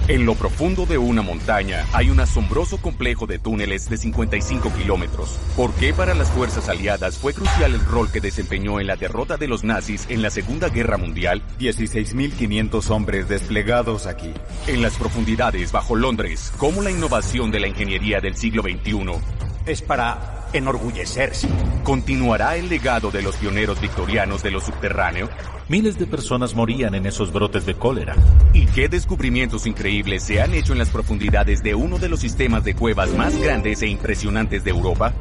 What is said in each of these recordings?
En lo profundo de una montaña hay un asombroso complejo de túneles de 55 kilómetros. ¿Por qué para las fuerzas aliadas fue crucial el rol que desempeñó en la derrota de los nazis en la Segunda Guerra Mundial? 16.500 hombres desplegados aquí. En las profundidades bajo Londres, ¿cómo la innovación de la ingeniería del siglo XXI es para enorgullecerse? continuará el legado de los pioneros victorianos de lo subterráneo? Miles de personas morían en esos brotes de cólera. ¿Y qué descubrimientos increíbles se han hecho en las profundidades de uno de los sistemas de cuevas más grandes e impresionantes de Europa?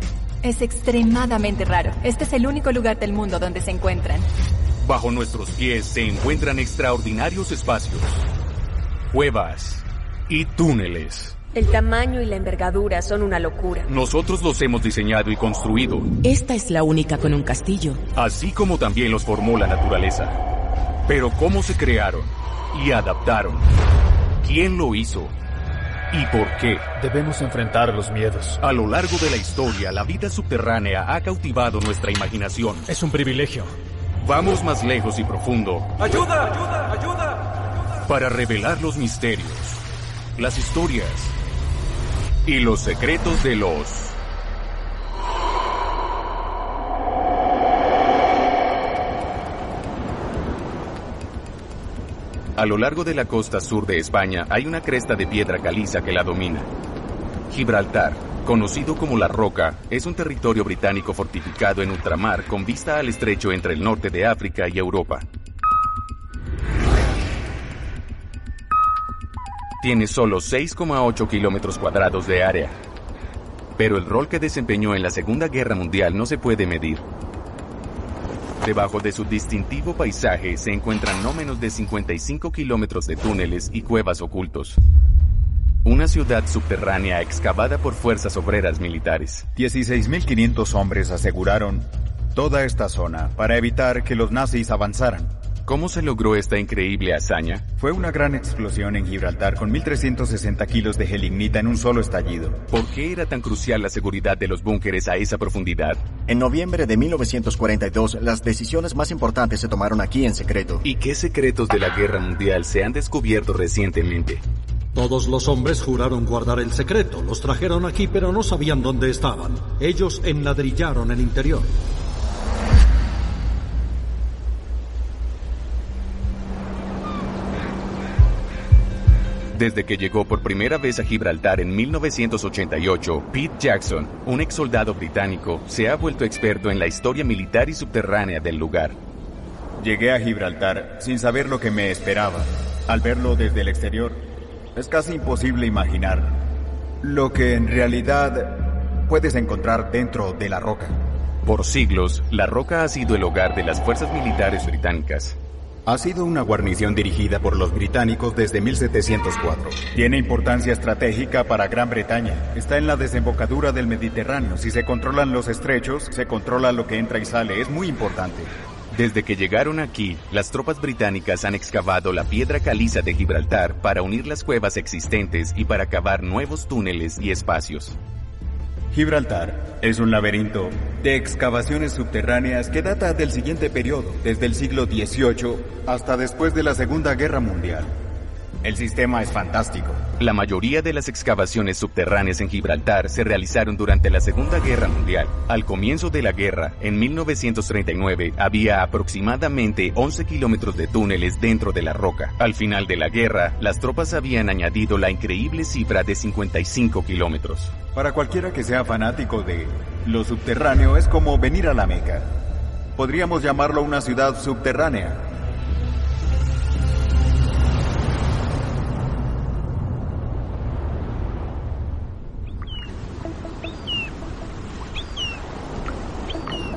Es extremadamente raro. Este es el único lugar del mundo donde se encuentran. Bajo nuestros pies se encuentran extraordinarios espacios, cuevas y túneles. El tamaño y la envergadura son una locura. Nosotros los hemos diseñado y construido. Esta es la única con un castillo. Así como también los formó la naturaleza. Pero ¿cómo se crearon y adaptaron? ¿Quién lo hizo? ¿Y por qué? Debemos enfrentar los miedos. A lo largo de la historia, la vida subterránea ha cautivado nuestra imaginación. Es un privilegio. Vamos más lejos y profundo. ¡Ayuda! ¡Ayuda! ¡Ayuda! Para revelar los misterios, las historias y los secretos de los... A lo largo de la costa sur de España hay una cresta de piedra caliza que la domina. Gibraltar, conocido como La Roca, es un territorio británico fortificado en ultramar con vista al estrecho entre el norte de África y Europa. Tiene solo 6,8 kilómetros cuadrados de área. Pero el rol que desempeñó en la Segunda Guerra Mundial no se puede medir. Debajo de su distintivo paisaje se encuentran no menos de 55 kilómetros de túneles y cuevas ocultos. Una ciudad subterránea excavada por fuerzas obreras militares. 16.500 hombres aseguraron toda esta zona para evitar que los nazis avanzaran. ¿Cómo se logró esta increíble hazaña? Fue una gran explosión en Gibraltar con 1.360 kilos de gelignita en un solo estallido. ¿Por qué era tan crucial la seguridad de los búnkeres a esa profundidad? En noviembre de 1942, las decisiones más importantes se tomaron aquí en secreto. ¿Y qué secretos de la Guerra Mundial se han descubierto recientemente? Todos los hombres juraron guardar el secreto. Los trajeron aquí, pero no sabían dónde estaban. Ellos enladrillaron el interior. Desde que llegó por primera vez a Gibraltar en 1988, Pete Jackson, un ex soldado británico, se ha vuelto experto en la historia militar y subterránea del lugar. Llegué a Gibraltar sin saber lo que me esperaba. Al verlo desde el exterior, es casi imposible imaginar lo que en realidad puedes encontrar dentro de La Roca. Por siglos, La Roca ha sido el hogar de las fuerzas militares británicas. Ha sido una guarnición dirigida por los británicos desde 1704. Tiene importancia estratégica para Gran Bretaña. Está en la desembocadura del Mediterráneo. Si se controlan los estrechos, se controla lo que entra y sale. Es muy importante. Desde que llegaron aquí, las tropas británicas han excavado la piedra caliza de Gibraltar para unir las cuevas existentes y para cavar nuevos túneles y espacios. Gibraltar es un laberinto de excavaciones subterráneas que data del siguiente periodo, desde el siglo XVIII hasta después de la Segunda Guerra Mundial. El sistema es fantástico. La mayoría de las excavaciones subterráneas en Gibraltar se realizaron durante la Segunda Guerra Mundial. Al comienzo de la guerra, en 1939, había aproximadamente 11 kilómetros de túneles dentro de La Roca. Al final de la guerra, las tropas habían añadido la increíble cifra de 55 kilómetros. Para cualquiera que sea fanático de lo subterráneo, es como venir a la Meca. Podríamos llamarlo una ciudad subterránea.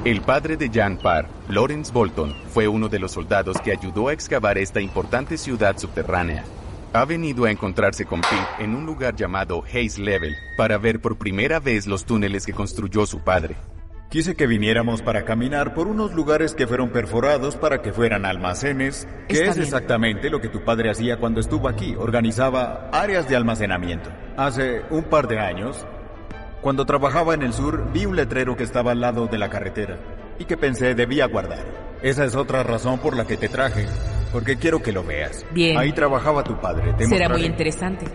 El padre de Jan Parr, Lawrence Bolton, fue uno de los soldados que ayudó a excavar esta importante ciudad subterránea. Ha venido a encontrarse con Pete en un lugar llamado Hayes Level para ver por primera vez los túneles que construyó su padre. Quise que viniéramos para caminar por unos lugares que fueron perforados para que fueran almacenes, que es exactamente lo que tu padre hacía cuando estuvo aquí. Organizaba áreas de almacenamiento. Hace un par de años, cuando trabajaba en el sur, vi un letrero que estaba al lado de la carretera y que pensé debía guardar. Esa es otra razón por la que te traje. porque quiero que lo veas. Bien. Ahí trabajaba tu padre. Te Será mostraré. muy interesante.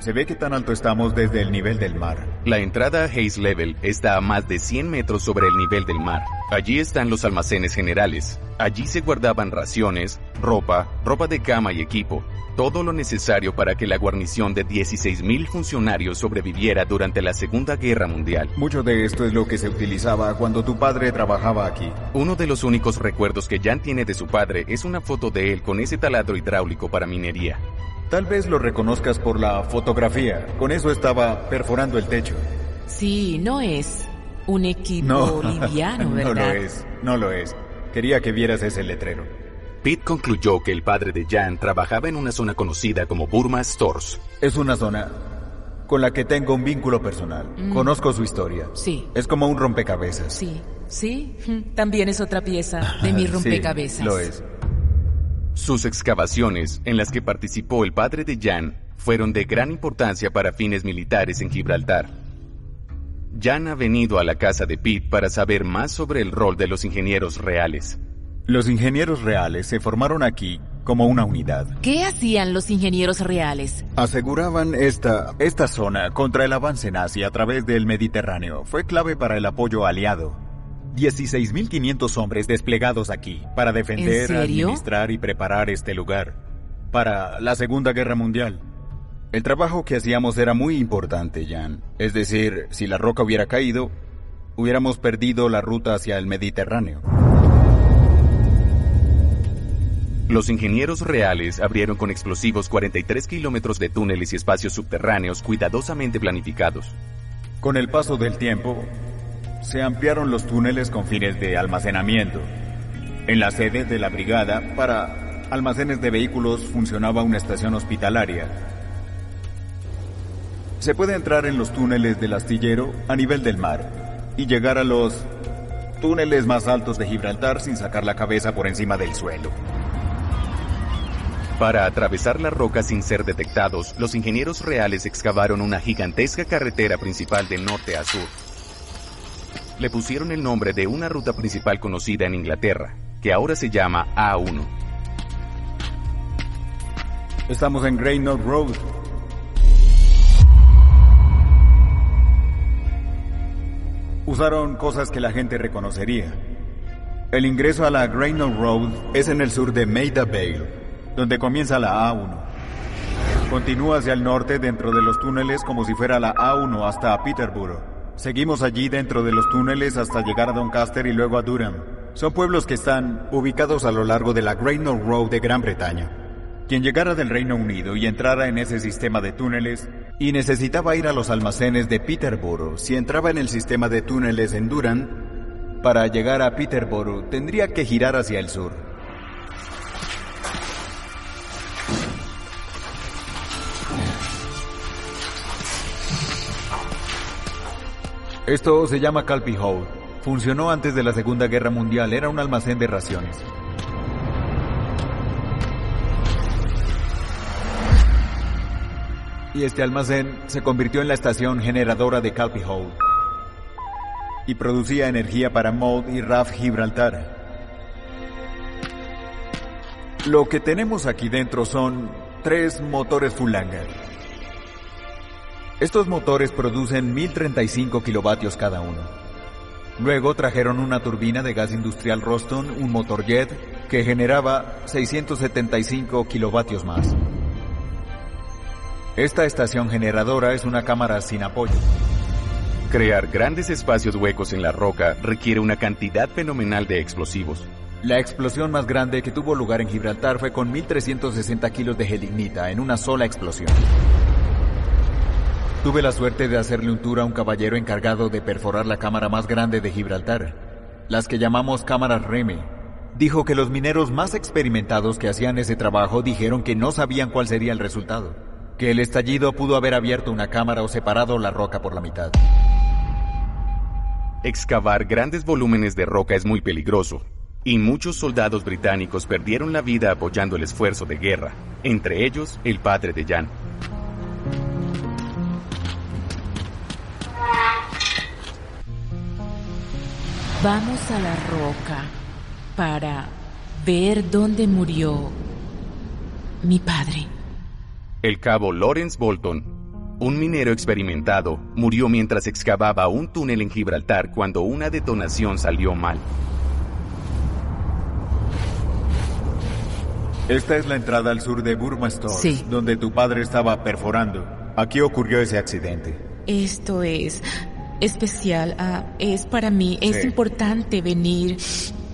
Se ve que tan alto estamos desde el nivel del mar. La entrada a Haze Level está a más de 100 metros sobre el nivel del mar. Allí están los almacenes generales. Allí se guardaban raciones, ropa de cama y equipo. Todo lo necesario para que la guarnición de 16,000 funcionarios sobreviviera durante la Segunda Guerra Mundial. Mucho de esto es lo que se utilizaba cuando tu padre trabajaba aquí. Uno de los únicos recuerdos que Jan tiene de su padre es una foto de él con ese taladro hidráulico para minería. Tal vez lo reconozcas por la fotografía. Con eso estaba perforando el techo. Sí, no es un equipo liviano, ¿verdad? No lo es. Quería que vieras ese letrero. Pete concluyó que el padre de Jan trabajaba en una zona conocida como Burma Stores. Es una zona con la que tengo un vínculo personal. Conozco su historia. Sí. Es como un rompecabezas. Sí. También es otra pieza de mi rompecabezas. Sí, lo es. Sus excavaciones, en las que participó el padre de Jan, fueron de gran importancia para fines militares en Gibraltar. Jan ha venido a la casa de Pete para saber más sobre el rol de los ingenieros reales. Los ingenieros reales se formaron aquí como una unidad. ¿Qué hacían los ingenieros reales? Aseguraban esta zona contra el avance nazi a través del Mediterráneo. Fue clave para el apoyo aliado. 16,500 hombres desplegados aquí para defender, administrar y preparar este lugar para la Segunda Guerra Mundial. El trabajo que hacíamos era muy importante, Jan. Es decir, si la roca hubiera caído, hubiéramos perdido la ruta hacia el Mediterráneo. Los ingenieros reales abrieron con explosivos 43 kilómetros de túneles y espacios subterráneos cuidadosamente planificados. Con el paso del tiempo, se ampliaron los túneles con fines de almacenamiento. En la sede de la brigada, para almacenes de vehículos, funcionaba una estación hospitalaria. Se puede entrar en los túneles del astillero a nivel del mar y llegar a los túneles más altos de Gibraltar sin sacar la cabeza por encima del suelo. Para atravesar la roca sin ser detectados, los ingenieros reales excavaron una gigantesca carretera principal de norte a sur. Le pusieron el nombre de una ruta principal conocida en Inglaterra, que ahora se llama A1. Estamos en Great North Road. Usaron cosas que la gente reconocería. El ingreso a la Great North Road es en el sur de Maida Vale, donde comienza la A1. Continúa hacia el norte dentro de los túneles como si fuera la A1 hasta Peterborough. Seguimos allí dentro de los túneles hasta llegar a Doncaster y luego a Durham. Son pueblos que están ubicados a lo largo de la Great North Road de Gran Bretaña. Quien llegara del Reino Unido y entrara en ese sistema de túneles y necesitaba ir a los almacenes de Peterborough, si entraba en el sistema de túneles en Durham, para llegar a Peterborough tendría que girar hacia el sur. Esto se llama Calpe Hole. Funcionó antes de la Segunda Guerra Mundial. Era un almacén de raciones. Y este almacén se convirtió en la estación generadora de Calpe Hole. Y producía energía para Maud y RAF Gibraltar. Lo que tenemos aquí dentro son 3 motores Fullanger. Estos motores producen 1035 kilovatios cada uno. Luego trajeron una turbina de gas industrial Roston, un motor jet, que generaba 675 kilovatios más. Esta estación generadora es una cámara sin apoyo. Crear grandes espacios huecos en la roca requiere una cantidad fenomenal de explosivos. La explosión más grande que tuvo lugar en Gibraltar fue con 1360 kilos de gelignita en una sola explosión. Tuve la suerte de hacerle un tour a un caballero encargado de perforar la cámara más grande de Gibraltar, las que llamamos cámaras Reme. Dijo que los mineros más experimentados que hacían ese trabajo dijeron que no sabían cuál sería el resultado, que el estallido pudo haber abierto una cámara o separado la roca por la mitad. Excavar grandes volúmenes de roca es muy peligroso, y muchos soldados británicos perdieron la vida apoyando el esfuerzo de guerra, entre ellos el padre de Jan. Vamos a la roca para ver dónde murió mi padre. El cabo Lawrence Bolton, un minero experimentado, murió mientras excavaba un túnel en Gibraltar cuando una detonación salió mal. Esta es la entrada al sur de Burma Stores, sí, donde tu padre estaba perforando. Aquí ocurrió ese accidente. Esto es especial, es para mí, es importante venir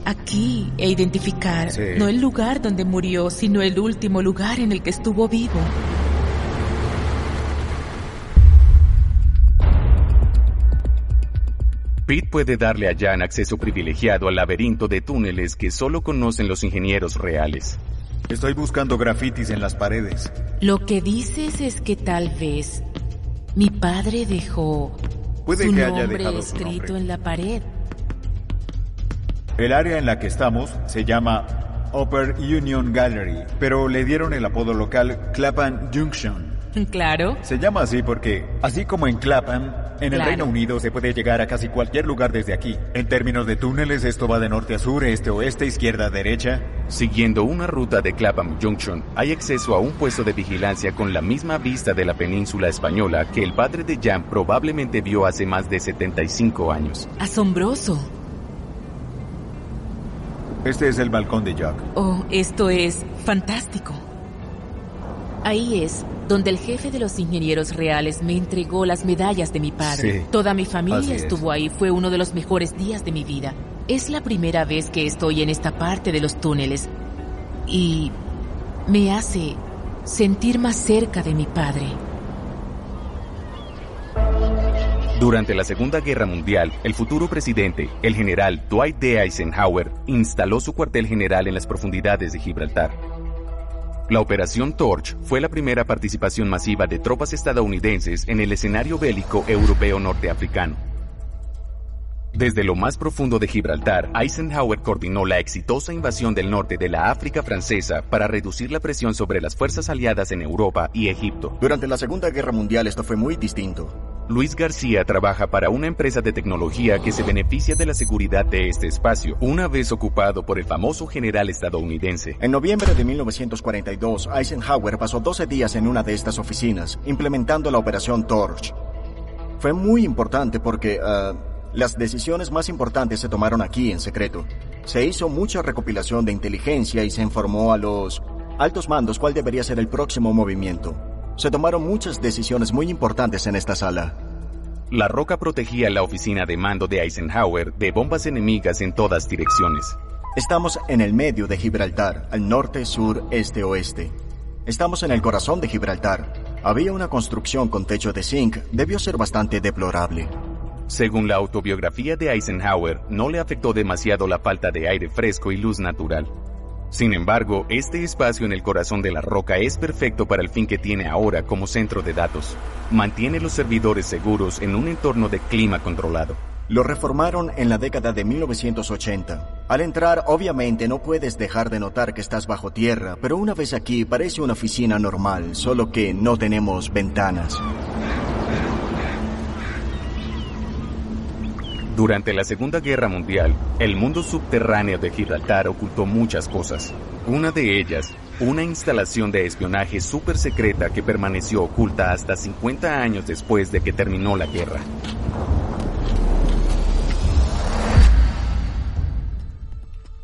aquí e identificar, no el lugar donde murió, sino el último lugar en el que estuvo vivo. Pete puede darle a Jan acceso privilegiado al laberinto de túneles que solo conocen los ingenieros reales. Estoy buscando grafitis en las paredes. Lo que dices es que tal vez mi padre dejó su nombre escrito en la pared. El área en la que estamos se llama Upper Union Gallery, pero le dieron el apodo local Clapham Junction. Claro. Se llama así porque, así como en Clapham, en el Reino Unido se puede llegar a casi cualquier lugar desde aquí. En términos de túneles, esto va de norte a sur, este a oeste, izquierda a derecha. Siguiendo una ruta de Clapham Junction, hay acceso a un puesto de vigilancia con la misma vista de la península española que el padre de Jan probablemente vio hace más de 75 años. ¡Asombroso! Este es el balcón de Jack. Oh, esto es fantástico. Ahí es donde el jefe de los ingenieros reales me entregó las medallas de mi padre. Sí, toda mi familia estuvo ahí. Fue uno de los mejores días de mi vida. Es la primera vez que estoy en esta parte de los túneles y me hace sentir más cerca de mi padre. Durante la Segunda Guerra Mundial, el futuro presidente, el general Dwight D. Eisenhower, instaló su cuartel general en las profundidades de Gibraltar. La Operación Torch fue la primera participación masiva de tropas estadounidenses en el escenario bélico europeo norteafricano. Desde lo más profundo de Gibraltar, Eisenhower coordinó la exitosa invasión del norte de la África francesa para reducir la presión sobre las fuerzas aliadas en Europa y Egipto. Durante la Segunda Guerra Mundial esto fue muy distinto. Luis García trabaja para una empresa de tecnología que se beneficia de la seguridad de este espacio, una vez ocupado por el famoso general estadounidense. En noviembre de 1942, Eisenhower pasó 12 días en una de estas oficinas, implementando la Operación Torch. Fue muy importante porque las decisiones más importantes se tomaron aquí en secreto. Se hizo mucha recopilación de inteligencia y se informó a los altos mandos cuál debería ser el próximo movimiento. Se tomaron muchas decisiones muy importantes en esta sala. La roca protegía la oficina de mando de Eisenhower de bombas enemigas en todas direcciones. Estamos en el medio de Gibraltar, al norte, sur, este, oeste. Estamos en el corazón de Gibraltar. Había una construcción con techo de zinc. Debió ser bastante deplorable. Según la autobiografía de Eisenhower, no le afectó demasiado la falta de aire fresco y luz natural. Sin embargo, este espacio en el corazón de la roca es perfecto para el fin que tiene ahora como centro de datos. Mantiene los servidores seguros en un entorno de clima controlado. Lo reformaron en la década de 1980. Al entrar, obviamente no puedes dejar de notar que estás bajo tierra, pero una vez aquí parece una oficina normal, solo que no tenemos ventanas. Durante la Segunda Guerra Mundial, el mundo subterráneo de Gibraltar ocultó muchas cosas. Una de ellas, una instalación de espionaje súper secreta que permaneció oculta hasta 50 años después de que terminó la guerra.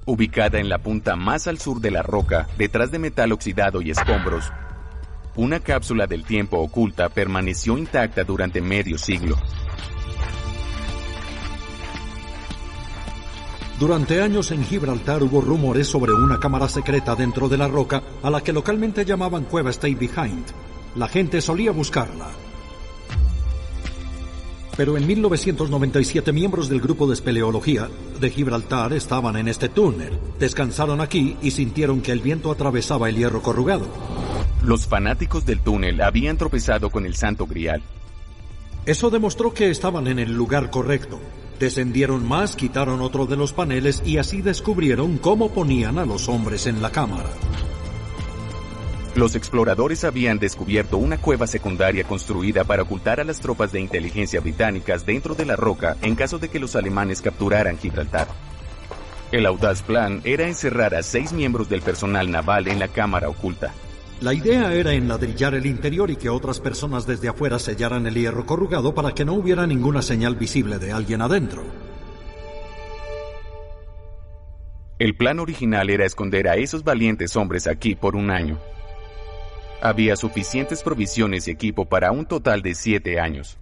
Ubicada en la punta más al sur de la roca, detrás de metal oxidado y escombros, una cápsula del tiempo oculta permaneció intacta durante medio siglo. Durante años en Gibraltar hubo rumores sobre una cámara secreta dentro de la roca a la que localmente llamaban Cueva Stay Behind. La gente solía buscarla. Pero en 1997 miembros del grupo de espeleología de Gibraltar estaban en este túnel. Descansaron aquí y sintieron que el viento atravesaba el hierro corrugado. Los fanáticos del túnel habían tropezado con el Santo Grial. Eso demostró que estaban en el lugar correcto. Descendieron más, quitaron otro de los paneles y así descubrieron cómo ponían a los hombres en la cámara. Los exploradores habían descubierto una cueva secundaria construida para ocultar a las tropas de inteligencia británicas dentro de la roca en caso de que los alemanes capturaran Gibraltar. El audaz plan era encerrar a 6 miembros del personal naval en la cámara oculta. La idea era enladrillar el interior y que otras personas desde afuera sellaran el hierro corrugado para que no hubiera ninguna señal visible de alguien adentro. El plan original era esconder a esos valientes hombres aquí por 1 año. Había suficientes provisiones y equipo para un total de 7 años.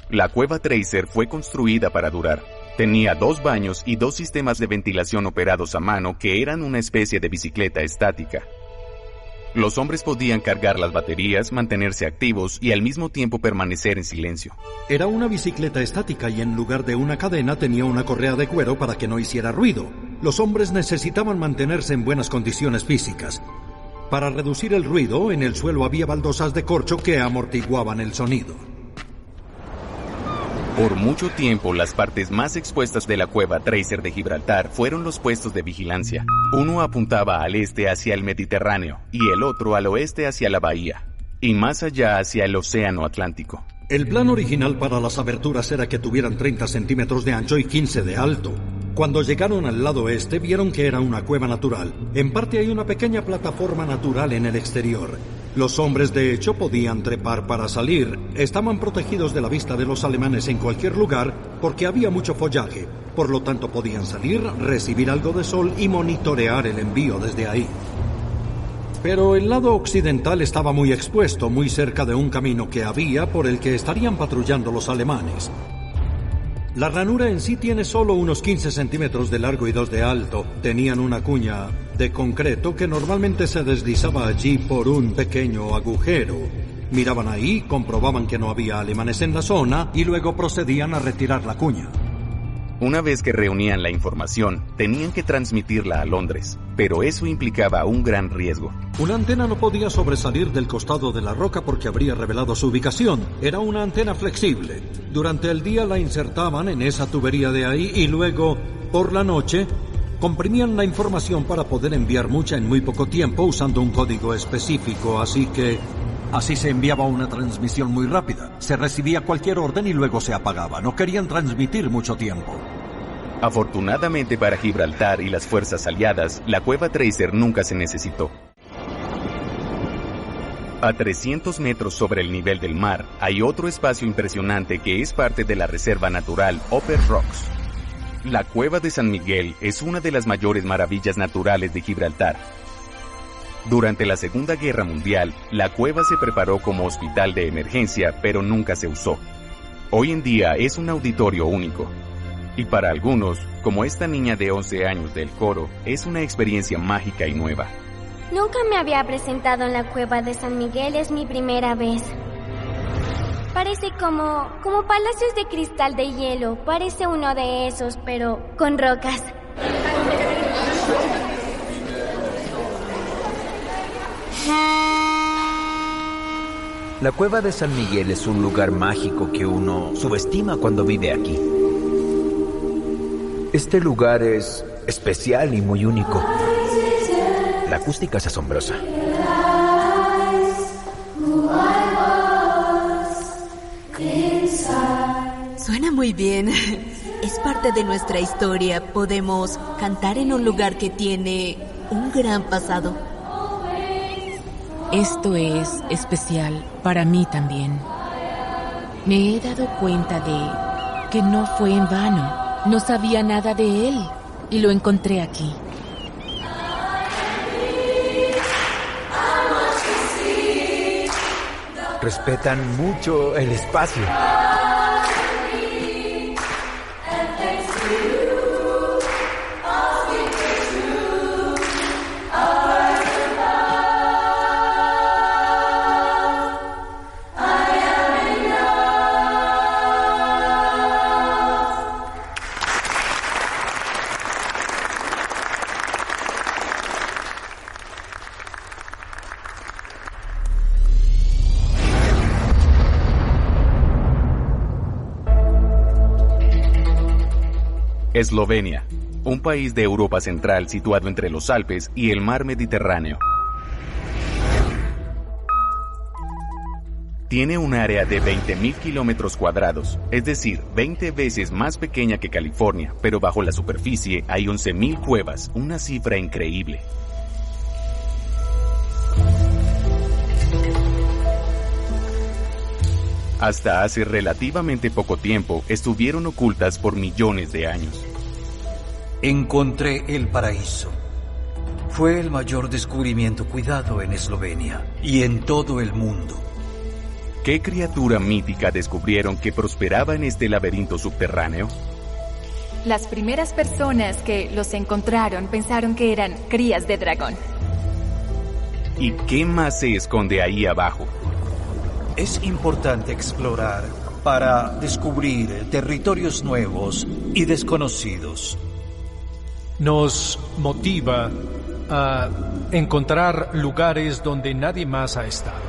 La cueva Tracer fue construida para durar. Tenía 2 baños y 2 sistemas de ventilación operados a mano que eran una especie de bicicleta estática. Los hombres podían cargar las baterías, mantenerse activos y al mismo tiempo permanecer en silencio. Era una bicicleta estática y en lugar de una cadena tenía una correa de cuero para que no hiciera ruido. Los hombres necesitaban mantenerse en buenas condiciones físicas. Para reducir el ruido, en el suelo había baldosas de corcho que amortiguaban el sonido. Por mucho tiempo, las partes más expuestas de la cueva Tracer de Gibraltar fueron los puestos de vigilancia. Uno apuntaba al este hacia el Mediterráneo y el otro al oeste hacia la bahía, y más allá hacia el Océano Atlántico. El plan original para las aberturas era que tuvieran 30 centímetros de ancho y 15 de alto. Cuando llegaron al lado este, vieron que era una cueva natural. En parte hay una pequeña plataforma natural en el exterior. Los hombres, de hecho, podían trepar para salir. Estaban protegidos de la vista de los alemanes en cualquier lugar porque había mucho follaje. Por lo tanto, podían salir, recibir algo de sol y monitorear el envío desde ahí. Pero el lado occidental estaba muy expuesto, muy cerca de un camino que había por el que estarían patrullando los alemanes. La ranura en sí tiene solo unos 15 centímetros de largo y 2 de alto. Tenían una cuña de concreto que normalmente se deslizaba allí por un pequeño agujero. Miraban ahí, comprobaban que no había alemanes en la zona y luego procedían a retirar la cuña. Una vez que reunían la información, tenían que transmitirla a Londres, pero eso implicaba un gran riesgo. Una antena no podía sobresalir del costado de la roca porque habría revelado su ubicación. Era una antena flexible. Durante el día la insertaban en esa tubería de ahí y luego, por la noche, comprimían la información para poder enviar mucha en muy poco tiempo usando un código específico, Así se enviaba una transmisión muy rápida. Se recibía cualquier orden y luego se apagaba. No querían transmitir mucho tiempo. Afortunadamente para Gibraltar y las fuerzas aliadas, la cueva Tracer nunca se necesitó. A 300 metros sobre el nivel del mar, hay otro espacio impresionante que es parte de la reserva natural Upper Rocks. La cueva de San Miguel es una de las mayores maravillas naturales de Gibraltar. Durante la Segunda Guerra Mundial, la cueva se preparó como hospital de emergencia, pero nunca se usó. Hoy en día es un auditorio único. Y para algunos, como esta niña de 11 años del coro, es una experiencia mágica y nueva. Nunca me había presentado en la cueva de San Miguel, es mi primera vez. Parece como palacios de cristal de hielo. Parece uno de esos, pero con rocas. La cueva de San Miguel es un lugar mágico que uno subestima cuando vive aquí. Este lugar es especial y muy único. La acústica es asombrosa. Suena muy bien. Es parte de nuestra historia. Podemos cantar en un lugar que tiene un gran pasado. Esto es especial para mí también. Me he dado cuenta de que no fue en vano. No sabía nada de él y lo encontré aquí. Respetan mucho el espacio. Eslovenia, un país de Europa Central situado entre los Alpes y el mar Mediterráneo. Tiene un área de 20.000 kilómetros cuadrados, es decir, 20 veces más pequeña que California, pero bajo la superficie hay 11.000 cuevas, una cifra increíble. hasta hace relativamente poco tiempo estuvieron ocultas por millones de años. Encontré el paraíso. Fue el mayor descubrimiento cuidado en Eslovenia y en todo el mundo. ¿Qué criatura mítica descubrieron que prosperaba en este laberinto subterráneo? Las primeras personas que los encontraron pensaron que eran crías de dragón. ¿Y qué más se esconde ahí abajo? Es importante explorar para descubrir territorios nuevos y desconocidos. Nos motiva a encontrar lugares donde nadie más ha estado.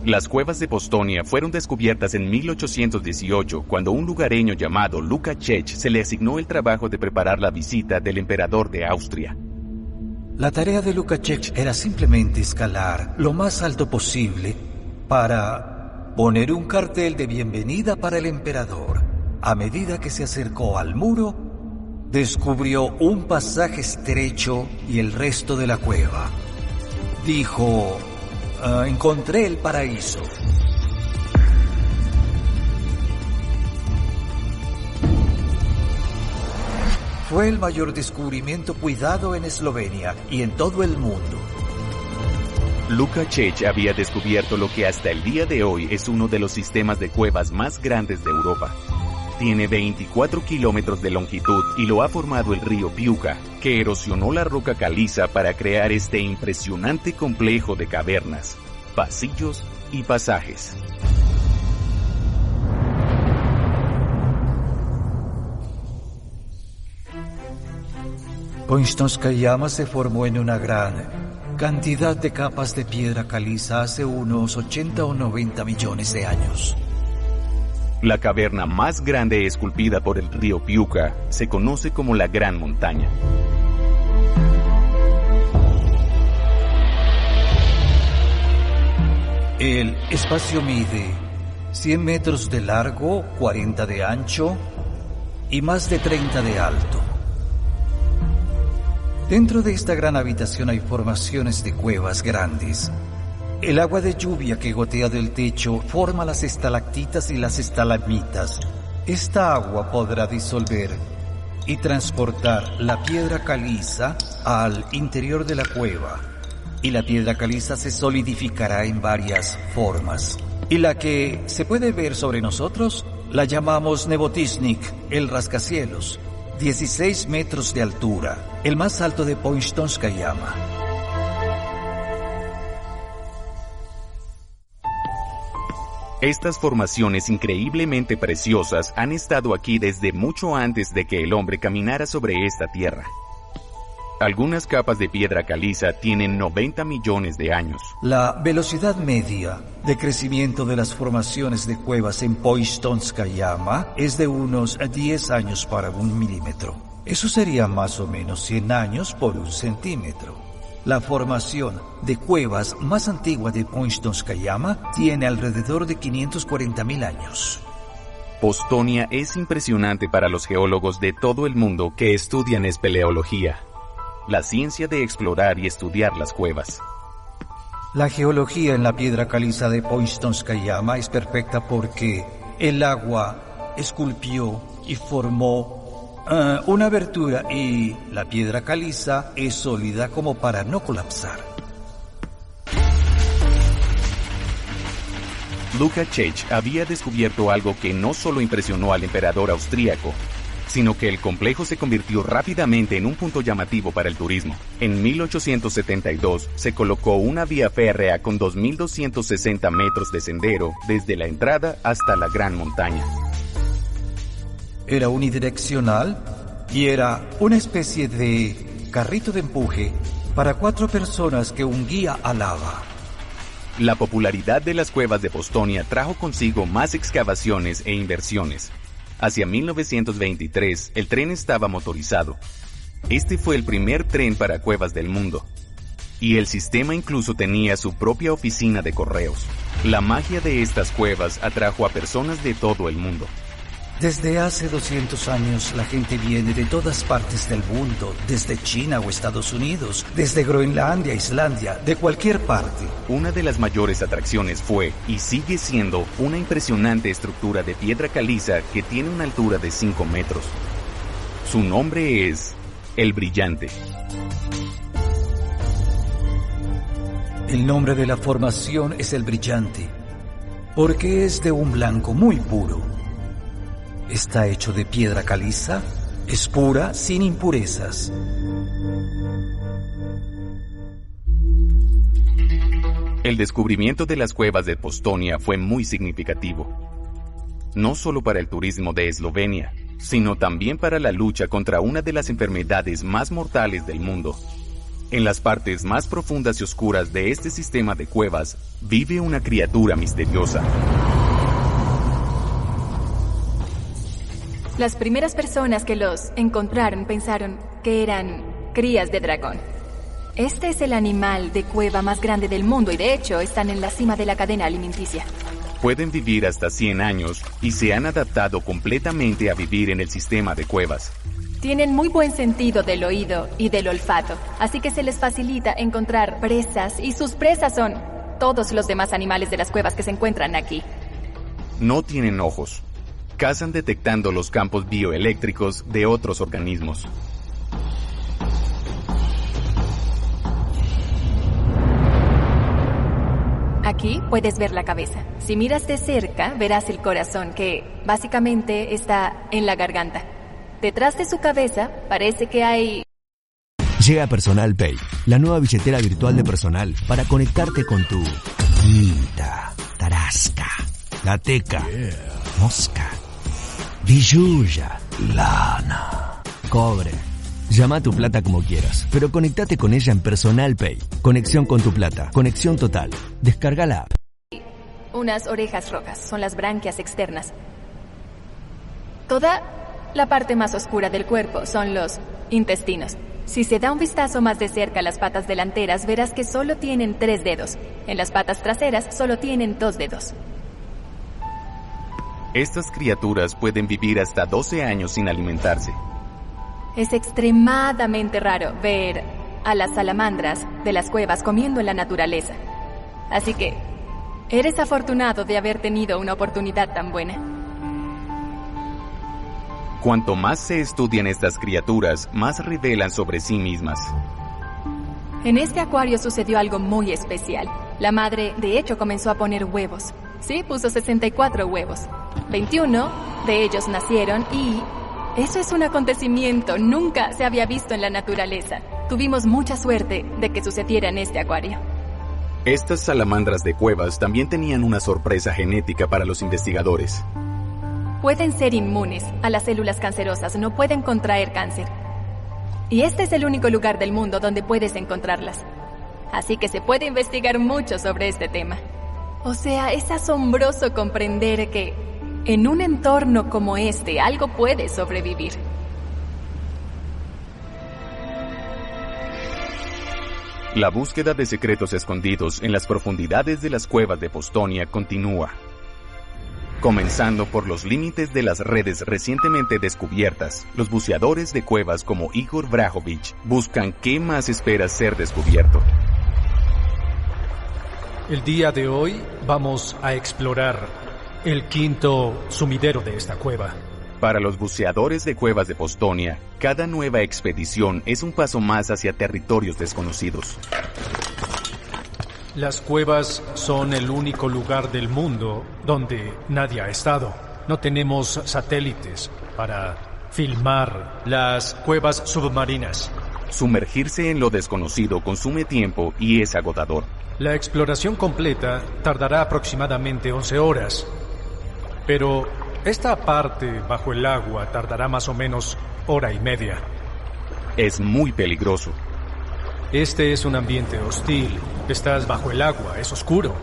Las cuevas de Postonia fueron descubiertas en 1818, cuando un lugareño llamado Luka Čech se le asignó el trabajo de preparar la visita del emperador de Austria. La tarea de Luka Čech era simplemente escalar lo más alto posible para poner un cartel de bienvenida para el emperador. A medida que se acercó al muro, descubrió un pasaje estrecho y el resto de la cueva. Dijo: encontré el paraíso. Fue el mayor descubrimiento cuidado en Eslovenia y en todo el mundo. Luka Čech había descubierto lo que hasta el día de hoy es uno de los sistemas de cuevas más grandes de Europa. Tiene 24 kilómetros de longitud y lo ha formado el río Piuca, que erosionó la roca caliza para crear este impresionante complejo de cavernas, pasillos y pasajes. Poistonskaya Jama se formó en una gran cantidad de capas de piedra caliza hace unos 80 o 90 millones de años. La caverna más grande esculpida por el río Piuca se conoce como la Gran Montaña. El espacio mide 100 metros de largo, 40 de ancho y más de 30 de alto. Dentro de esta gran habitación hay formaciones de cuevas grandes. El agua de lluvia que gotea del techo forma las estalactitas y las estalagmitas. Esta agua podrá disolver y transportar la piedra caliza al interior de la cueva. Y la piedra caliza se solidificará en varias formas. Y la que se puede ver sobre nosotros la llamamos Nebotisnik, el rascacielos. 16 metros de altura, el más alto de Poistonskaya Jama. Estas formaciones increíblemente preciosas han estado aquí desde mucho antes de que el hombre caminara sobre esta tierra. Algunas capas de piedra caliza tienen 90 millones de años. La velocidad media de crecimiento de las formaciones de cuevas en Poistonskaya Jama es de unos 10 años para 1 milímetro. Eso sería más o menos 100 años por 1 centímetro. La formación de cuevas más antigua de Poistonskaya Jama tiene alrededor de 540.000 años. Postonia es impresionante para los geólogos de todo el mundo que estudian espeleología, la ciencia de explorar y estudiar las cuevas. La geología en la piedra caliza de Poistonskaya Jama es perfecta porque el agua esculpió y formó una abertura y la piedra caliza es sólida como para no colapsar. Luka Čech había descubierto algo que no solo impresionó al emperador austríaco, sino que el complejo se convirtió rápidamente en un punto llamativo para el turismo. En 1872 se colocó una vía férrea con 2.260 metros de sendero desde la entrada hasta la Gran Montaña. Era unidireccional y era una especie de carrito de empuje para 4 personas que un guía alaba. La popularidad de las cuevas de Postonia trajo consigo más excavaciones e inversiones. Hacia 1923, el tren estaba motorizado. Este fue el primer tren para cuevas del mundo. Y el sistema incluso tenía su propia oficina de correos. La magia de estas cuevas atrajo a personas de todo el mundo. Desde hace 200 años la gente viene de todas partes del mundo, desde China o Estados Unidos, desde Groenlandia, Islandia, de cualquier parte. Una de las mayores atracciones fue, y sigue siendo, una impresionante estructura de piedra caliza que tiene una altura de 5 metros. Su nombre es El Brillante. El nombre de la formación es El Brillante, porque es de un blanco muy puro. Está hecho de piedra caliza, es pura, sin impurezas. El descubrimiento de las cuevas de Postonia fue muy significativo, no solo para el turismo de Eslovenia, sino también para la lucha contra una de las enfermedades más mortales del mundo. En las partes más profundas y oscuras de este sistema de cuevas vive una criatura misteriosa. Las primeras personas que los encontraron pensaron que eran crías de dragón. Este es el animal de cueva más grande del mundo y de hecho están en la cima de la cadena alimenticia. Pueden vivir hasta 100 años y se han adaptado completamente a vivir en el sistema de cuevas. Tienen muy buen sentido del oído y del olfato, así que se les facilita encontrar presas y sus presas son todos los demás animales de las cuevas que se encuentran aquí. No tienen ojos. Cazan detectando los campos bioeléctricos de otros organismos. Aquí puedes ver la cabeza. Si miras de cerca, verás el corazón, que básicamente está en la garganta. Detrás de su cabeza parece que hay... Llega Personal Pay, la nueva billetera virtual de Personal para conectarte con tu guita, tarasca, la teca, mosca, billulla, lana, cobre. Llama a tu plata como quieras, pero conectate con ella en Personal Pay. Conexión con tu plata, conexión total. Descarga la app. Unas orejas rojas, son las branquias externas. Toda la parte más oscura del cuerpo son los intestinos. Si se da un vistazo más de cerca a las patas delanteras, verás que solo tienen 3 dedos. En las patas traseras solo tienen 2 dedos. Estas criaturas pueden vivir hasta 12 años sin alimentarse. Es extremadamente raro ver a las salamandras de las cuevas comiendo en la naturaleza. Así que eres afortunado de haber tenido una oportunidad tan buena. Cuanto más se estudian estas criaturas, más revelan sobre sí mismas. En este acuario sucedió algo muy especial. La madre, de hecho, comenzó a poner huevos. Sí, puso 64 huevos. 21 de ellos nacieron y... eso es un acontecimiento, nunca se había visto en la naturaleza. Tuvimos mucha suerte de que sucediera en este acuario. Estas salamandras de cuevas también tenían una sorpresa genética para los investigadores. Pueden ser inmunes a las células cancerosas, no pueden contraer cáncer. Y este es el único lugar del mundo donde puedes encontrarlas. Así que se puede investigar mucho sobre este tema. O sea, es asombroso comprender que en un entorno como este, algo puede sobrevivir. La búsqueda de secretos escondidos en las profundidades de las cuevas de Postonia continúa. Comenzando por los límites de las redes recientemente descubiertas, los buceadores de cuevas como Igor Vrahovic buscan qué más espera ser descubierto. El día de hoy vamos a explorar el 5º sumidero de esta cueva. Para los buceadores de cuevas de Postonia, cada nueva expedición es un paso más hacia territorios desconocidos. Las cuevas son el único lugar del mundo donde nadie ha estado. No tenemos satélites para filmar las cuevas submarinas. Sumergirse en lo desconocido consume tiempo y es agotador. La exploración completa tardará aproximadamente 11 horas. Pero esta parte bajo el agua tardará más o menos 1 hora y media. Es muy peligroso. Este es un ambiente hostil. Estás bajo el agua, es oscuro.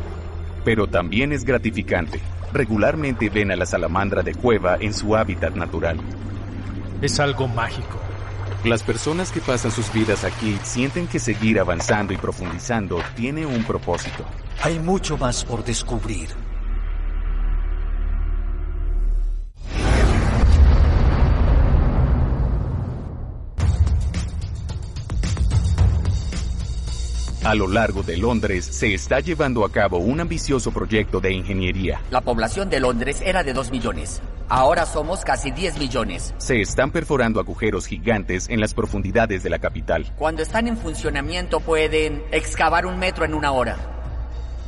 Pero también es gratificante. Regularmente ven a la salamandra de cueva en su hábitat natural. Es algo mágico. Las personas que pasan sus vidas aquí sienten que seguir avanzando y profundizando tiene un propósito. Hay mucho más por descubrir. A lo largo de Londres se está llevando a cabo un ambicioso proyecto de ingeniería. La población de Londres era de 2 millones. Ahora somos casi 10 millones. Se están perforando agujeros gigantes en las profundidades de la capital. Cuando están en funcionamiento pueden excavar 1 metro en 1 hora.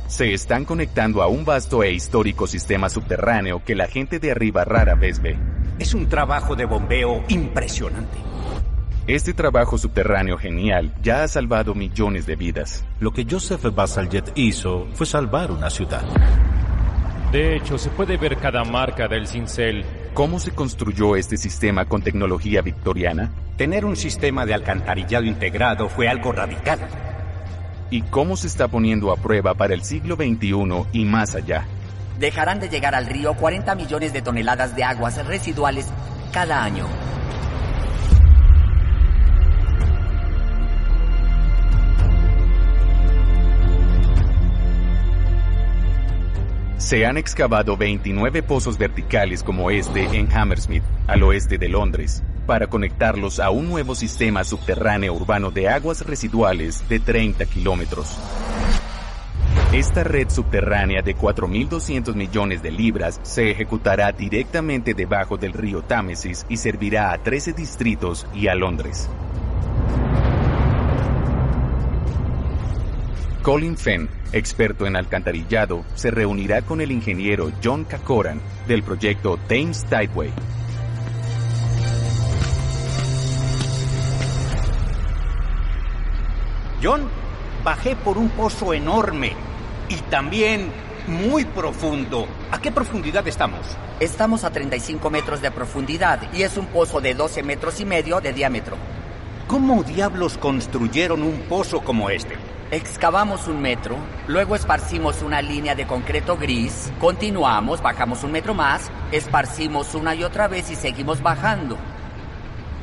Se están conectando a un vasto e histórico sistema subterráneo que la gente de arriba rara vez ve. Es un trabajo de bombeo impresionante. Este trabajo subterráneo genial ya ha salvado millones de vidas. Lo que Joseph Bazalgette hizo fue salvar una ciudad. De hecho, se puede ver cada marca del cincel. ¿Cómo se construyó este sistema con tecnología victoriana? Tener un sistema de alcantarillado integrado fue algo radical. ¿Y cómo se está poniendo a prueba para el siglo XXI y más allá? Dejarán de llegar al río 40 millones de toneladas de aguas residuales cada año. Se han excavado 29 pozos verticales como este en Hammersmith, al oeste de Londres, para conectarlos a un nuevo sistema subterráneo urbano de aguas residuales de 30 kilómetros. Esta red subterránea de 4.200 millones de libras se ejecutará directamente debajo del río Támesis y servirá a 13 distritos y a Londres. Colin Fenn, experto en alcantarillado, se reunirá con el ingeniero John Corcoran del proyecto Thames Tideway. John, bajé por un pozo enorme y también muy profundo. ¿A qué profundidad estamos? Estamos a 35 metros de profundidad y es un pozo de 12 metros y medio de diámetro. ¿Cómo diablos construyeron un pozo como este? Excavamos 1 metro, luego esparcimos una línea de concreto gris, continuamos, bajamos 1 metro más, esparcimos una y otra vez y seguimos bajando.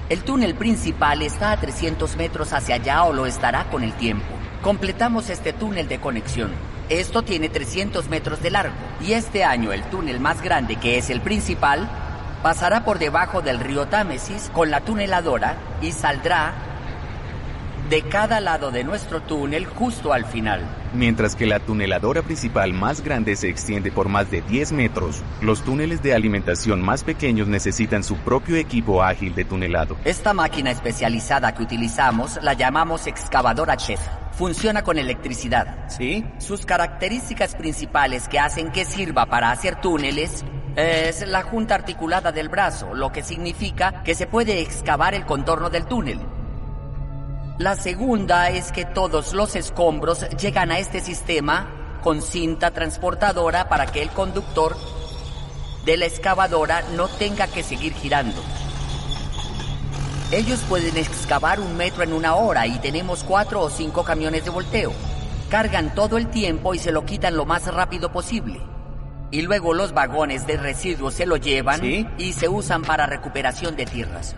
El túnel principal está a 300 metros hacia allá o lo estará con el tiempo. Completamos este túnel de conexión. Esto tiene 300 metros de largo y este año el túnel más grande, que es el principal, pasará por debajo del río Támesis con la tuneladora y saldrá de cada lado de nuestro túnel justo al final. Mientras que la tuneladora principal más grande se extiende por más de 10 metros, los túneles de alimentación más pequeños necesitan su propio equipo ágil de tunelado. Esta máquina especializada que utilizamos la llamamos excavadora Chef. Funciona con electricidad. ¿Sí? Sus características principales que hacen que sirva para hacer túneles es la junta articulada del brazo, lo que significa que se puede excavar el contorno del túnel. La segunda es que todos los escombros llegan a este sistema con cinta transportadora para que el conductor de la excavadora no tenga que seguir girando. Ellos pueden excavar 1 metro en 1 hora y tenemos 4 o 5 camiones de volteo. Cargan todo el tiempo y se lo quitan lo más rápido posible. Y luego los vagones de residuos se lo llevan, ¿sí?, y se usan para recuperación de tierras.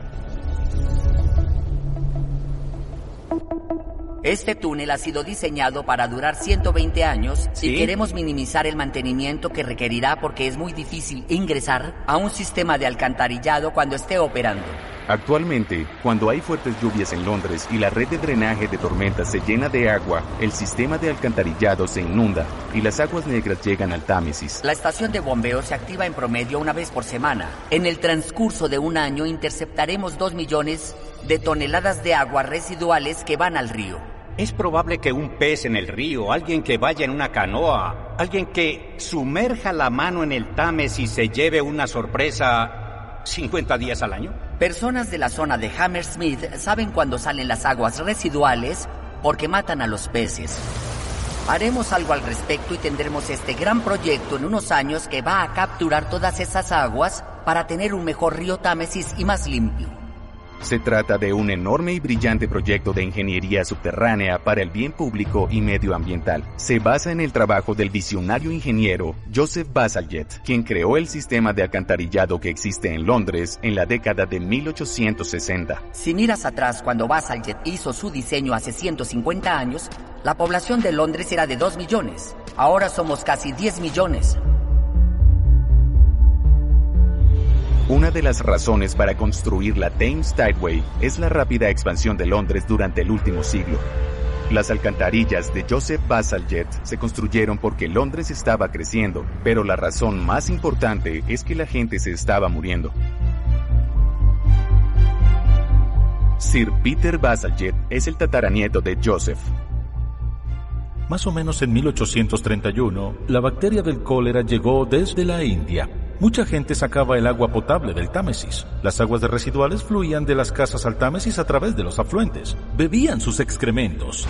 Este túnel ha sido diseñado para durar 120 años, ¿sí?, y queremos minimizar el mantenimiento que requerirá porque es muy difícil ingresar a un sistema de alcantarillado cuando esté operando. Actualmente, cuando hay fuertes lluvias en Londres y la red de drenaje de tormentas se llena de agua, el sistema de alcantarillado se inunda y las aguas negras llegan al Támesis. La estación de bombeo se activa en promedio 1 vez por semana. En el transcurso de 1 año interceptaremos 2 millones de toneladas de aguas residuales que van al río. Es probable que un pez en el río, alguien que vaya en una canoa, alguien que sumerja la mano en el Támesis se lleve una sorpresa 50 días al año. Personas de la zona de Hammersmith saben cuándo salen las aguas residuales porque matan a los peces. Haremos algo al respecto y tendremos este gran proyecto en unos años que va a capturar todas esas aguas para tener un mejor río Támesis y más limpio. Se trata de un enorme y brillante proyecto de ingeniería subterránea para el bien público y medioambiental. Se basa en el trabajo del visionario ingeniero Joseph Bazalgette, quien creó el sistema de alcantarillado que existe en Londres en la década de 1860. Si miras atrás, cuando Bazalgette hizo su diseño hace 150 años, la población de Londres era de 2 millones. Ahora somos casi 10 millones. Una de las razones para construir la Thames Tideway es la rápida expansión de Londres durante el último siglo. Las alcantarillas de Joseph Bazalgette se construyeron porque Londres estaba creciendo, pero la razón más importante es que la gente se estaba muriendo. Sir Peter Bazalgette es el tataranieto de Joseph. Más o menos en 1831, la bacteria del cólera llegó desde la India. Mucha gente sacaba el agua potable del Támesis. Las aguas residuales fluían de las casas al Támesis a través de los afluentes. Bebían sus excrementos.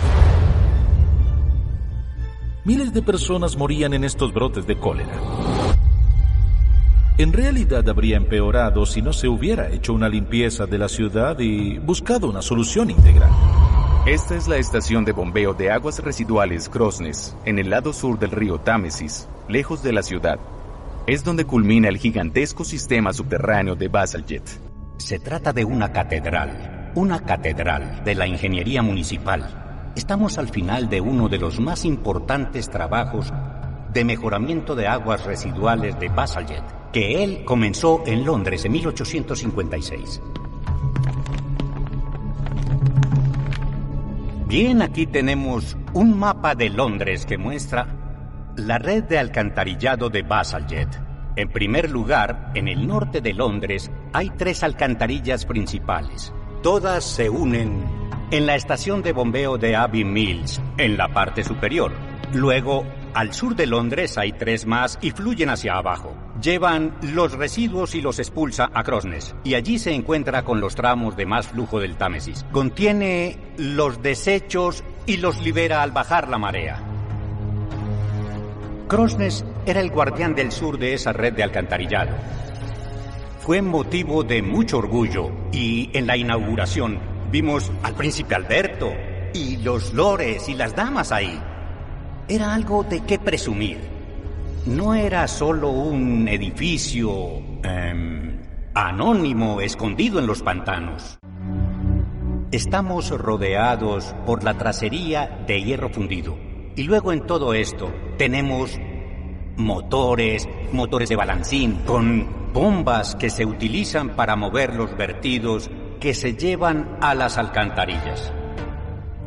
Miles de personas morían en estos brotes de cólera. En realidad habría empeorado si no se hubiera hecho una limpieza de la ciudad y buscado una solución integral. Esta es la estación de bombeo de aguas residuales Crossness, en el lado sur del río Támesis, lejos de la ciudad. Es donde culmina el gigantesco sistema subterráneo de Bazalgette. Se trata de una catedral de la ingeniería municipal. Estamos al final de uno de los más importantes trabajos de mejoramiento de aguas residuales de Bazalgette, que él comenzó en Londres en 1856. Bien, aquí tenemos un mapa de Londres que muestra la red de alcantarillado de Bazalgette. En primer lugar, en el norte de Londres hay 3 alcantarillas principales. Todas se unen en la estación de bombeo de Abbey Mills, en la parte superior. Luego, al sur de Londres hay 3 más y fluyen hacia abajo. Llevan los residuos y los expulsa a Crossness, y allí se encuentra con los tramos de más flujo del Támesis. Contiene los desechos y los libera al bajar la marea. Crossness era el guardián del sur de esa red de alcantarillado. Fue motivo de mucho orgullo, y en la inauguración vimos al príncipe Alberto y los lores y las damas ahí. Era algo de qué presumir. No era solo un edificio anónimo escondido en los pantanos. Estamos rodeados por la tracería de hierro fundido. Y luego en todo esto tenemos motores de balancín con bombas que se utilizan para mover los vertidos que se llevan a las alcantarillas.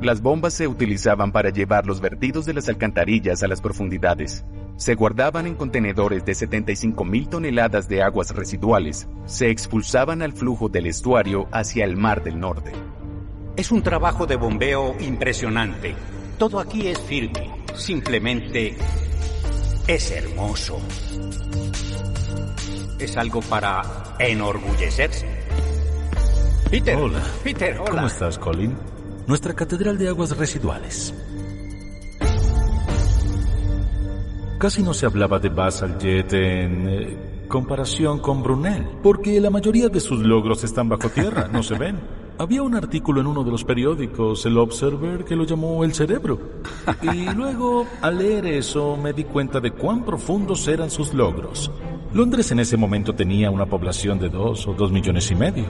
Las bombas se utilizaban para llevar los vertidos de las alcantarillas a las profundidades. Se guardaban en contenedores de 75,000 toneladas de aguas residuales. Se expulsaban al flujo del estuario hacia el Mar del Norte. Es un trabajo de bombeo impresionante. Todo aquí es firme. Simplemente es hermoso. Es algo para enorgullecerse. Peter, hola. Peter, hola. ¿Cómo estás, Colin? Nuestra catedral de aguas residuales. Casi no se hablaba de Bazalgette en comparación con Brunel, porque la mayoría de sus logros están bajo tierra, no se ven. Había un artículo en uno de los periódicos, el Observer, que lo llamó el cerebro. Y luego, al leer eso, me di cuenta de cuán profundos eran sus logros. Londres en ese momento tenía una población de 2 o 2 millones y medio.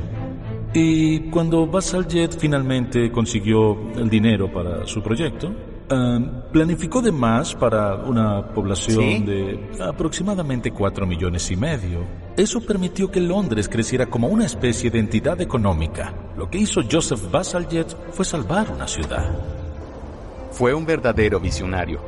Y cuando Bazalgette finalmente consiguió el dinero para su proyecto, planificó de más para una población de aproximadamente 4 millones y medio. Eso permitió que Londres creciera como una especie de entidad económica. Lo que hizo Joseph Bazalgette fue salvar una ciudad. Fue un verdadero visionario.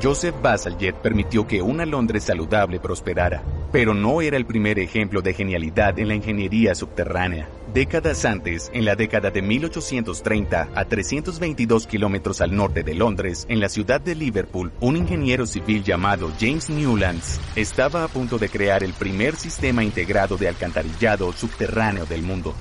Joseph Bazalgette permitió que una Londres saludable prosperara, pero no era el primer ejemplo de genialidad en la ingeniería subterránea. Décadas antes, en la década de 1830, a 322 kilómetros al norte de Londres, en la ciudad de Liverpool, un ingeniero civil llamado James Newlands estaba a punto de crear el primer sistema integrado de alcantarillado subterráneo del mundo.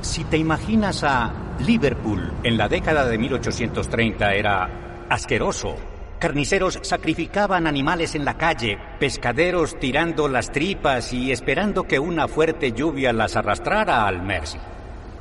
Si te imaginas a Liverpool en la década de 1830, era asqueroso. Carniceros sacrificaban animales en la calle, pescaderos tirando las tripas y esperando que una fuerte lluvia las arrastrara al Mersey.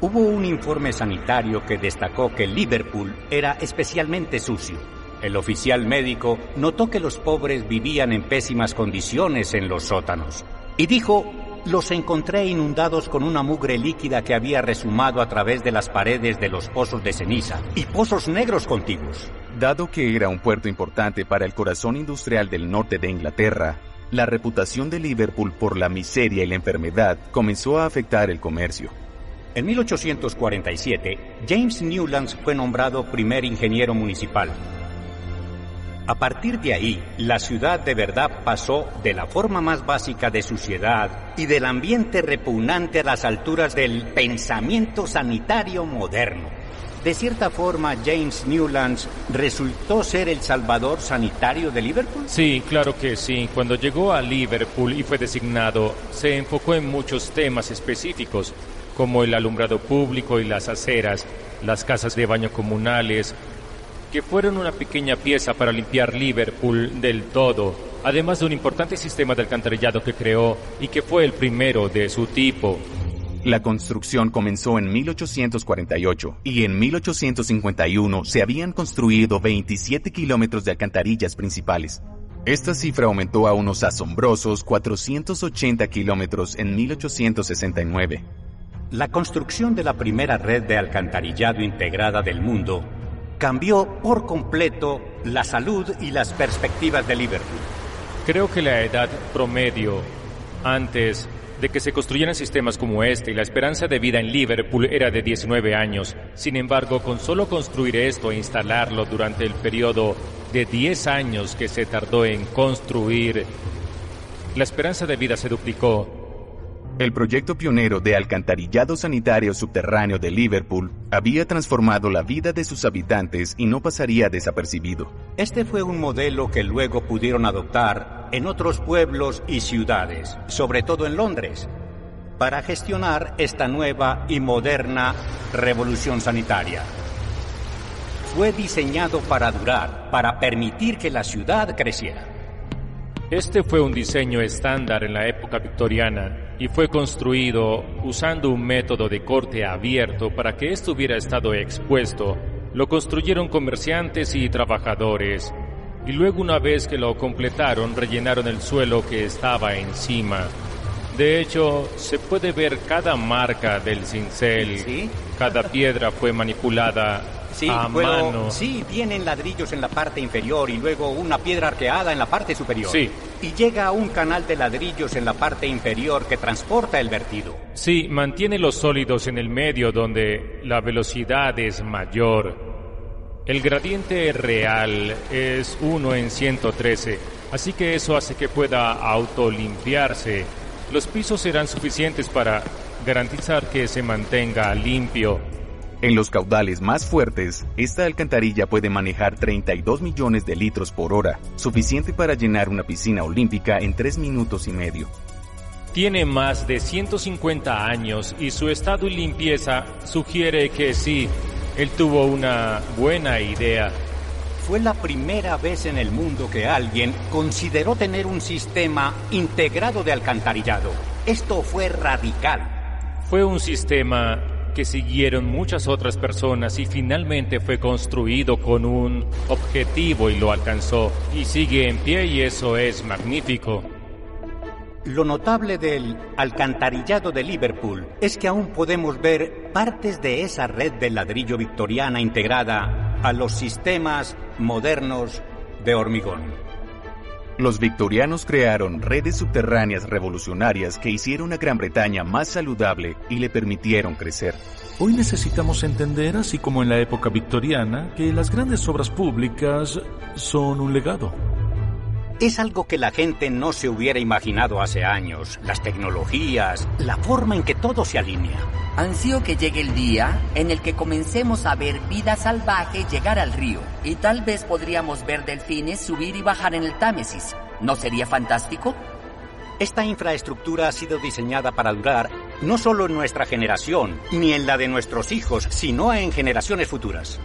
Hubo un informe sanitario que destacó que Liverpool era especialmente sucio. El oficial médico notó que los pobres vivían en pésimas condiciones en los sótanos y dijo: los encontré inundados con una mugre líquida que había resumado a través de las paredes de los pozos de ceniza y pozos negros contiguos. Dado que era un puerto importante para el corazón industrial del norte de Inglaterra, la reputación de Liverpool por la miseria y la enfermedad comenzó a afectar el comercio. En 1847, James Newlands fue nombrado primer ingeniero municipal. A partir de ahí, la ciudad de verdad pasó de la forma más básica de suciedad y del ambiente repugnante a las alturas del pensamiento sanitario moderno. De cierta forma, James Newlands resultó ser el salvador sanitario de Liverpool. Sí, claro que sí. Cuando llegó a Liverpool y fue designado, se enfocó en muchos temas específicos, como el alumbrado público y las aceras, las casas de baño comunales, que fueron una pequeña pieza para limpiar Liverpool del todo, además de un importante sistema de alcantarillado que creó y que fue el primero de su tipo. La construcción comenzó en 1848 y en 1851 se habían construido 27 kilómetros de alcantarillas principales. Esta cifra aumentó a unos asombrosos 480 kilómetros en 1869. La construcción de la primera red de alcantarillado integrada del mundo cambió por completo la salud y las perspectivas de Liverpool. Creo que la edad promedio antes de que se construyeran sistemas como este y la esperanza de vida en Liverpool era de 19 años. Sin embargo, con solo construir esto e instalarlo durante el periodo de 10 años que se tardó en construir, la esperanza de vida se duplicó. El proyecto pionero de alcantarillado sanitario subterráneo de Liverpool había transformado la vida de sus habitantes y no pasaría desapercibido. Este fue un modelo que luego pudieron adoptar en otros pueblos y ciudades, sobre todo en Londres, para gestionar esta nueva y moderna revolución sanitaria. Fue diseñado para durar, para permitir que la ciudad creciera. Este fue un diseño estándar en la época victoriana y fue construido usando un método de corte abierto para que esto hubiera estado expuesto. Lo construyeron comerciantes y trabajadores y luego, una vez que lo completaron, rellenaron el suelo que estaba encima. De hecho, se puede ver cada marca del cincel. ¿Sí? Cada piedra fue manipulada a mano. Sí, tienen ladrillos en la parte inferior y luego una piedra arqueada en la parte superior. Sí. Y llega a un canal de ladrillos en la parte inferior que transporta el vertido. Sí, mantiene los sólidos en el medio donde la velocidad es mayor. El gradiente real es 1 en 113, así que eso hace que pueda autolimpiarse. Los pisos serán suficientes para garantizar que se mantenga limpio. En los caudales más fuertes, esta alcantarilla puede manejar 32 millones de litros por hora, suficiente para llenar una piscina olímpica en 3 minutos y medio. Tiene más de 150 años y su estado y limpieza sugiere que sí, él tuvo una buena idea. Fue la primera vez en el mundo que alguien consideró tener un sistema integrado de alcantarillado. Esto fue radical. Fue un sistema que siguieron muchas otras personas y finalmente fue construido con un objetivo y lo alcanzó. Y sigue en pie y eso es magnífico. Lo notable del alcantarillado de Liverpool es que aún podemos ver partes de esa red de ladrillo victoriana integrada a los sistemas modernos de hormigón. Los victorianos crearon redes subterráneas revolucionarias que hicieron a Gran Bretaña más saludable y le permitieron crecer. Hoy necesitamos entender, así como en la época victoriana, que las grandes obras públicas son un legado. Es algo que la gente no se hubiera imaginado hace años. Las tecnologías, la forma en que todo se alinea. Ansío que llegue el día en el que comencemos a ver vida salvaje llegar al río. Y tal vez podríamos ver delfines subir y bajar en el Támesis. ¿No sería fantástico? Esta infraestructura ha sido diseñada para durar no solo en nuestra generación, ni en la de nuestros hijos, sino en generaciones futuras.